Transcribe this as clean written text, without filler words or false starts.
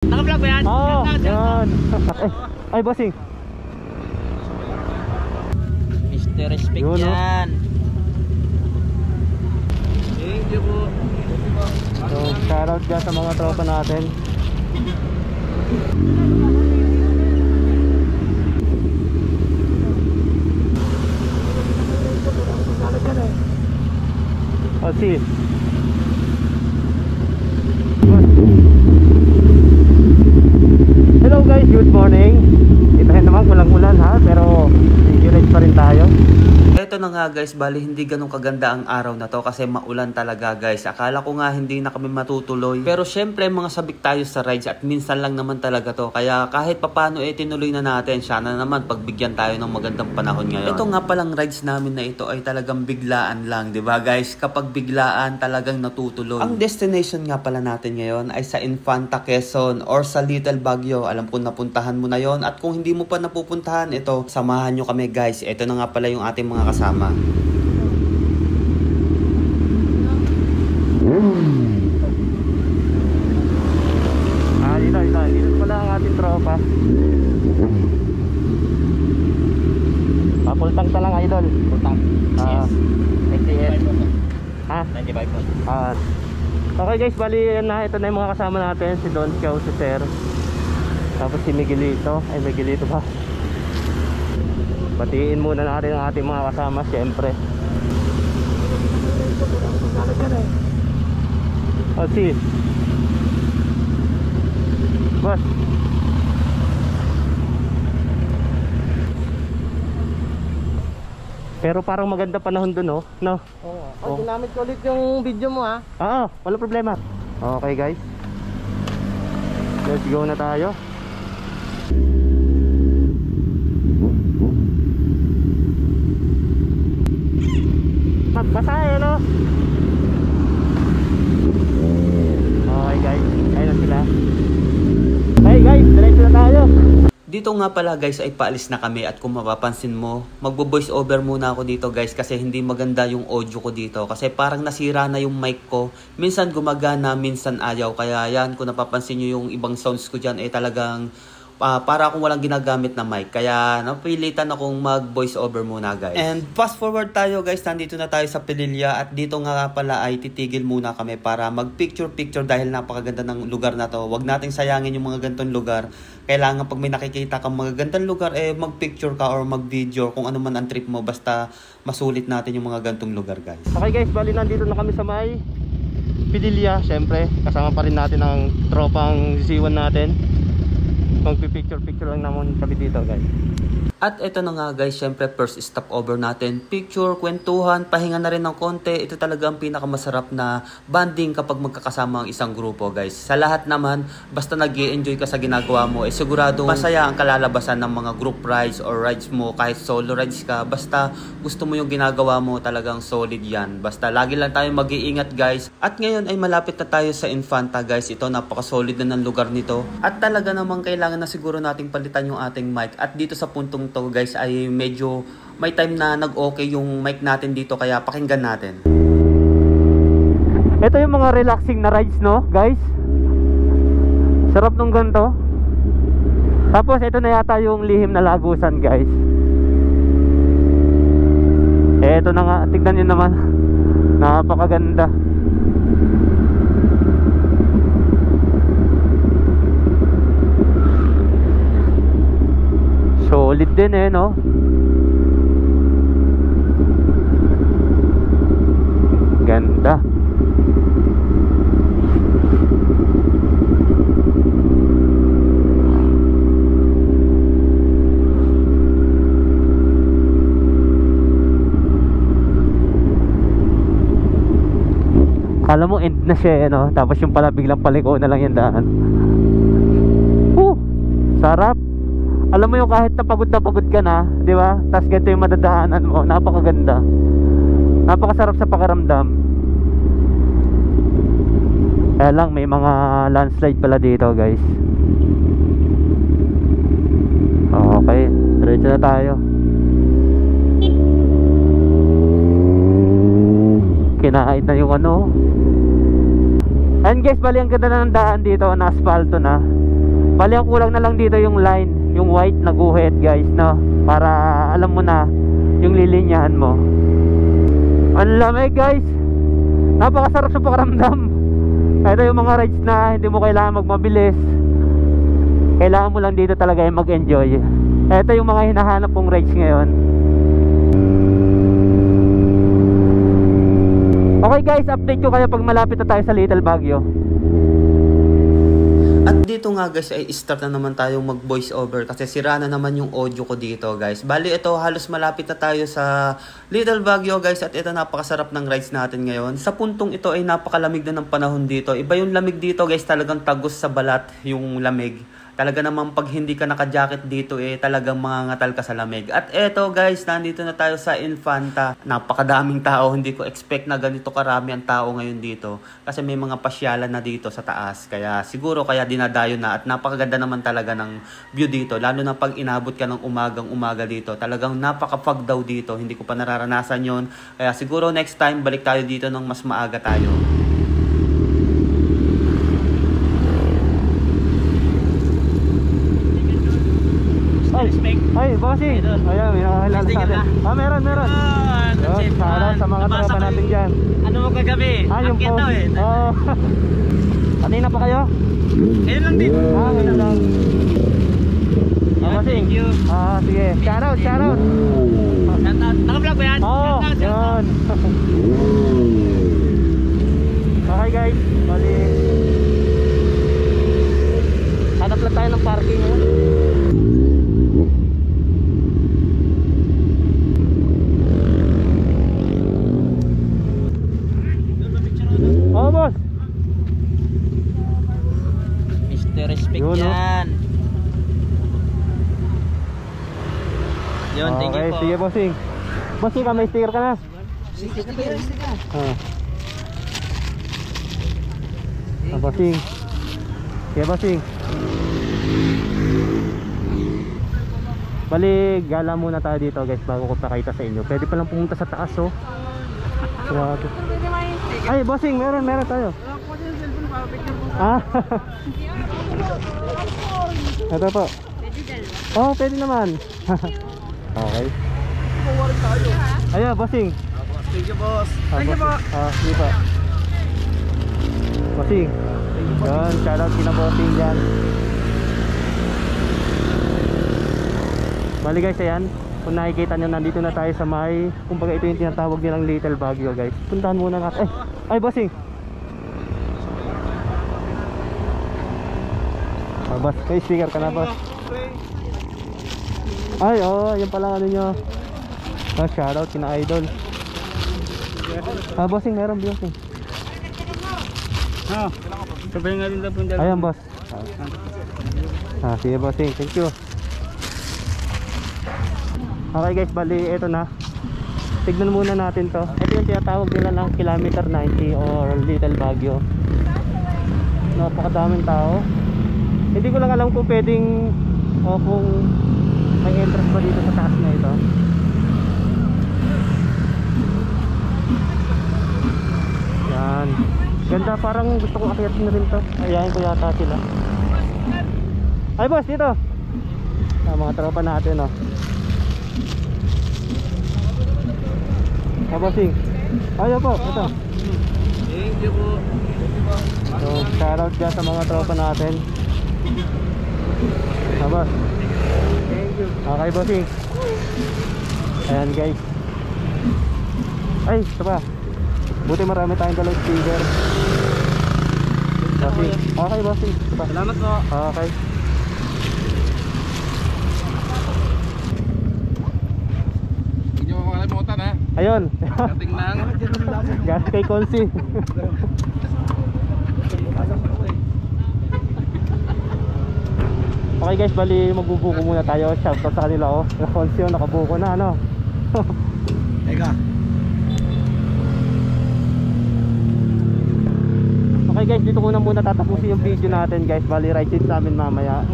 Naka-vlog ba yan? Oo, yan. Ay, bossing. Mr. Respect Yun, no? yan. Thank you po. So, shoutout dyan sa mga tropa natin. Oh, see. Hello guys, good morning. Itahin naman walang ulan ha, pero encourage pa rin tayo. Ito na nga guys, bali hindi ganun kaganda ang araw na to kasi maulan talaga guys. Akala ko nga hindi na kami matutuloy. Pero syempre mga sabik tayo sa rides at minsan lang naman talaga to. Kaya kahit papano tinuloy na natin. Sana naman pagbigyan tayo ng magandang panahon ngayon. Ito nga palang rides namin na ito ay talagang biglaan lang, 'di ba guys? Kapag biglaan talagang natutuloy. Ang destination nga pala natin ngayon ay sa Infanta Quezon or sa Little Baguio. Alam ko napuntahan mo na yon. At kung hindi mo pa napupuntahan, ito, samahan nyo kami guys. Ito na nga pala yung ating mga kasama. Dito pala ang ating tropa. Papultang ta lang idol. Putang. Ah, 95 po. ha? 95 po. Okay guys, bali yan na. Ito na yung mga kasama natin. Si Don Chow, si Sir. Tapos si Miguelito. Ay, Miguelito ba? Batiin muna natin ang ating mga kasama, syempre. Oh, si boss. Pero parang maganda panahon dun, oh. No? Oo. Ginamit ko ulit yung video mo ha. Oo, wala problema. Okay guys, let's go na tayo. Magbasa no? Okay guys, ayun na sila. Hey guys, diretso na tayo. Dito nga pala guys ay paalis na kami at kung mapapansin mo, magbo-voice over muna ako dito guys kasi hindi maganda yung audio ko dito kasi parang nasira na yung mic ko. Minsan gumagana, minsan ayaw. Kaya yan, kung napapansin nyo yung ibang sounds ko dyan talagang para akong walang ginagamit na mic. Kaya napilitan akong mag-voice over muna guys. And fast forward tayo guys, nandito na tayo sa Pililla at dito nga pala ay titigil muna kami para mag-picture-picture dahil napakaganda ng lugar na to. Huwag nating sayangin yung mga gantong lugar. Kailangan pag may nakikita kang mga gantong lugar, mag-picture ka or mag-video kung ano man ang trip mo. Basta masulit natin yung mga gantong lugar guys. Okay guys, bali nandito na kami sa may Pililla. Siyempre, kasama pa rin natin ang tropang sisiwan natin. Magpipicture-picture lang naman kami dito guys. At ito na nga guys, syempre first stop over natin. Picture, kwentuhan, pahinga na rin ng konti. Ito talaga ang pinakamasarap na bonding kapag magkakasama ang isang grupo guys. Sa lahat naman, basta nag-i-enjoy ka sa ginagawa mo, sigurado masaya ang kalalabasan ng mga group rides or rides mo. Kahit solo rides ka, basta gusto mo yung ginagawa mo, talagang solid yan. Basta lagi lang tayo mag-iingat guys. At ngayon ay malapit na tayo sa Infanta guys. Ito, napaka-solid na ng lugar nito. At talaga namang kailangan na siguro nating palitan yung ating mic. At dito sa puntong to guys ay medyo may time na nag-okay yung mic natin dito kaya pakinggan natin. Ito yung mga relaxing na rides no guys. Sarap nung ganito. Tapos ito na yata yung lihim na lagusan guys. Ito na nga, tignan nyo naman. Napakaganda. Solid din no. Ganda. Kala mo end na siya no. Tapos yung pala biglang paliko na lang yung daan. Sarap. Alam mo yung kahit na pagod ka na, di ba? Tapos ganito yung madadaanan mo, napakaganda. Napakasarap sa pakiramdam. Kaya lang may mga landslide pala dito, guys. Okay, diretso na tayo. Kinahit na yung ano. And guys, bali ang ganda na ng daan dito, na asfalto na. Bali ang kulang na lang dito yung line, yung white na guhit guys, no? Para alam mo na yung lilinyahan mo. Ang lamig guys, napakasarap sa pakiramdam. Ito yung mga rides na hindi mo kailangan magmabilis, kailangan mo lang dito talaga yung mag-enjoy. Ito yung mga hinahanap kong rides ngayon. Okay guys, update ko kayo pag malapit na tayo sa Little Baguio. At dito nga guys ay start na naman tayong mag voice over kasi sira na naman yung audio ko dito guys. Bali ito halos malapit na tayo sa Little Baguio guys, at ito napakasarap ng rides natin ngayon. Sa puntong ito ay napakalamig na ng panahon dito. Iba yung lamig dito guys, talagang tagos sa balat yung lamig. Talaga naman pag hindi ka naka-jacket dito talagang mangangatal ka sa lamig. At eto guys, nandito na tayo sa Infanta. Napakadaming tao, hindi ko expect na ganito karami ang tao ngayon dito. Kasi may mga pasyalan na dito sa taas. Kaya siguro kaya dinadayo na, at napakaganda naman talaga ng view dito. Lalo na pag inabot ka ng umagang-umaga dito. Talagang napaka-fog daw dito. Hindi ko pa nararanasan yon. Kaya siguro next time balik tayo dito ng mas maaga tayo. Ay, bossing. Ayan, may nakakilala sa atin. Meron. Yun, shoutout sa mga tropa natin dyan. Ano mo kagabi? Yung Akyat daw eh. Oo. Kanina pa kayo? Ngayon lang din. Ngayon lang. Bossing. Thank you. Sige. Shoutout. Naka-vlog ba yan? Oo, yun. Okay guys, bali hanap lang tayo ng parking. Oh boss, Mr. Respect Yun, no? yan. Yun, thank you okay, po. sige bossing. Bossing ka, may sticker ka na? Sticker. Bossing. Sige bossing. Bali, gala muna tayo dito guys bago ko pakita sa inyo. Pwede palang pumunta sa taas oh. Grabe. Ay bossing, meron tayo. Ito po. Oh, pwede naman. Okay. Ayan, bossing. Thank you, boss. Thank you po. Sige po. Bossing. Yan, shoutout kina bossing dyan. Bali guys, ayan. Kung nakikita nyo, nandito na tayo sa may, kumbaga ito yung tinatawag nilang Little Baguio guys. Puntahan muna natin. Ay bossing. Boss, may sticker ka na boss. Ay, yan pala ano nyo. Shoutout kina idol. Bossing, meron bossing. Sabay nga din po. Ayan boss. Sige bossing, thank you. Okay guys, bali ito na. Tignan muna natin to. Ito yung tinatawag nila ng Kilometer 90 or Little Baguio. Napakadaming tao. Hindi ko lang alam kung pwedeng kung may entrance ba dito sa taas na ito. Yan. Ganda, parang gusto kong akyatin na rin to. Ayahin ko yata sila. Ay boss, dito. Mga tropa natin bossing. Ayaw po, ito. Thank you po. So, shoutout dyan sa mga tropa natin. Boss. Thank you. Okay bossing. Ayan guys. Ay, ito pa. Buti marami tayong dalawang speaker. Bossing. Okay bossing. Ito pa. Salamat po. Okay. Hindi mo makalimutan ha. Ayun. Kating lang. Gas kay Consi. Okay guys, bali magbubuko muna tayo. Shoutout sa kanila Consi nakabuko na Teka. Okay guys, dito ko na muna tatapusin yung video natin guys. Bali ride it sa amin mamaya.